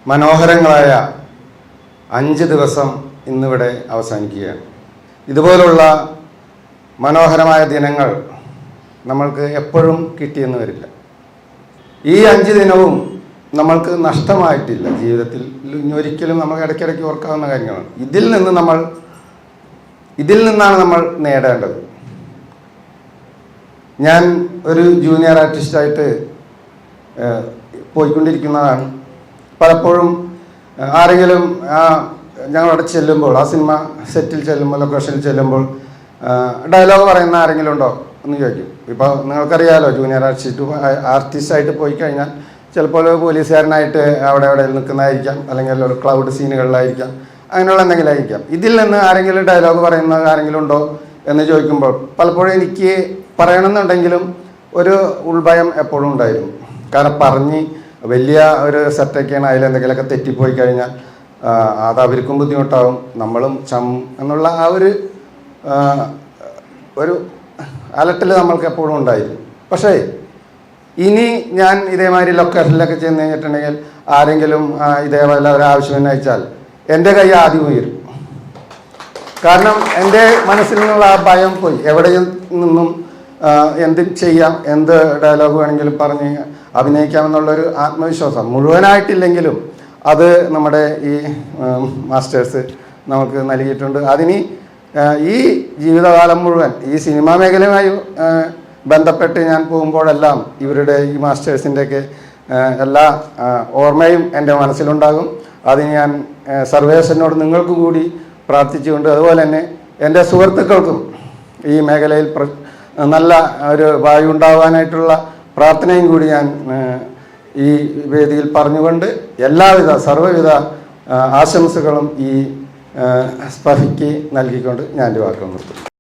മനോഹരങ്ങളായ 5 ദിവസം ഇന്നിവിടെ അവസാനിക്കുകയാണ്. ഇതുപോലുള്ള മനോഹരമായ ദിനങ്ങൾ നമ്മൾക്ക് എപ്പോഴും കിട്ടിയെന്ന് വരില്ല. ഈ 5 ദിനവും നമ്മൾക്ക് നഷ്ടമായിട്ടില്ല. ജീവിതത്തിൽ ഒരിക്കലും നമുക്ക് ഇടയ്ക്കിടയ്ക്ക് ഓർക്കാവുന്ന കാര്യങ്ങളാണ്. ഇതിൽ നിന്നാണ് നമ്മൾ നേടേണ്ടത്. ഞാൻ ഒരു ജൂനിയർ ആർട്ടിസ്റ്റായിട്ട് പോയിക്കൊണ്ടിരിക്കുന്നതാണ്. പലപ്പോഴും ആരെങ്കിലും ഞങ്ങളവിടെ ചെല്ലുമ്പോൾ, ആ സിനിമ സെറ്റിൽ ചെല്ലുമ്പോൾ, ലൊക്കേഷനിൽ ചെല്ലുമ്പോൾ ഡയലോഗ് പറയുന്ന ആരെങ്കിലും ഉണ്ടോ എന്ന് ചോദിക്കും. ഇപ്പോൾ നിങ്ങൾക്കറിയാമല്ലോ, ജൂനിയർ ആർട്ടിസ്റ്റായിട്ട് പോയി കഴിഞ്ഞാൽ ചിലപ്പോൾ പോലീസുകാരനായിട്ട് അവിടെ നിൽക്കുന്നതായിരിക്കാം, അല്ലെങ്കിൽ ഒരു ക്ലൗഡ് സീനുകളിലായിരിക്കാം, അങ്ങനെയുള്ള എന്തെങ്കിലും ആയിരിക്കാം. ഇതിൽ നിന്ന് ആരെങ്കിലും ഡയലോഗ് പറയുന്ന ആരെങ്കിലും ഉണ്ടോ എന്ന് ചോദിക്കുമ്പോൾ പലപ്പോഴും എനിക്ക് പറയണമെന്നുണ്ടെങ്കിലും ഒരു ഉൾഭയം എപ്പോഴും ഉണ്ടായിരുന്നു. കാരണം പറഞ്ഞ് വലിയ ഒരു സെറ്റൊക്കെയാണ്, അതിലെന്തെങ്കിലുമൊക്കെ തെറ്റിപ്പോയി കഴിഞ്ഞാൽ അത് അവർക്കും ബുദ്ധിമുട്ടാവും, നമ്മളും എന്നുള്ള ആ ഒരു അലട്ടിൽ നമ്മൾക്ക് എപ്പോഴും ഉണ്ടായിരുന്നു. പക്ഷേ ഇനി ഞാൻ ഇതേമാതിരി ലൊക്കേഷനിലൊക്കെ ചെന്ന് കഴിഞ്ഞിട്ടുണ്ടെങ്കിൽ ആരെങ്കിലും ഇതേപോലെ ഒരാവശ്യം എന്ന് വെച്ചാൽ എൻ്റെ കൈ ആദ്യം ഉയരും. കാരണം എൻ്റെ മനസ്സിൽ നിന്നുള്ള ആ ഭയം പോയി. എവിടെ നിന്നും എന്ത് ചെയ്യാം, എന്ത് ഡയലോഗ് വേണമെങ്കിലും പറഞ്ഞ് അഭിനയിക്കാമെന്നുള്ളൊരു ആത്മവിശ്വാസം മുഴുവനായിട്ടില്ലെങ്കിലും അത് നമ്മുടെ ഈ മാസ്റ്റേഴ്സ് നമുക്ക് നൽകിയിട്ടുണ്ട്. അതിന് ഈ ജീവിതകാലം മുഴുവൻ ഈ സിനിമാ മേഖലയുമായി ബന്ധപ്പെട്ട് ഞാൻ പോകുമ്പോഴെല്ലാം ഇവരുടെ ഈ മാസ്റ്റേഴ്സിൻ്റെയൊക്കെ എല്ലാ ഓർമ്മയും എൻ്റെ മനസ്സിലുണ്ടാകും. അതിന് ഞാൻ സർവേശ്വരനോട് നിങ്ങൾക്ക് കൂടി പ്രാർത്ഥിച്ചുകൊണ്ട്, അതുപോലെ തന്നെ എൻ്റെ സുഹൃത്തുക്കൾക്കും ഈ മേഖലയിൽ നല്ല ഒരു ഭാവി ഉണ്ടാകാനായിട്ടുള്ള പ്രാർത്ഥനയും കൂടി ഞാൻ ഈ വേദിയിൽ പറഞ്ഞുകൊണ്ട് സർവ്വവിധ ആശംസകളും ഈ സ്പർഹിക്ക് നൽകിക്കൊണ്ട് ഞാൻ എൻ്റെ വാക്കുകൾ നിർത്തുന്നു.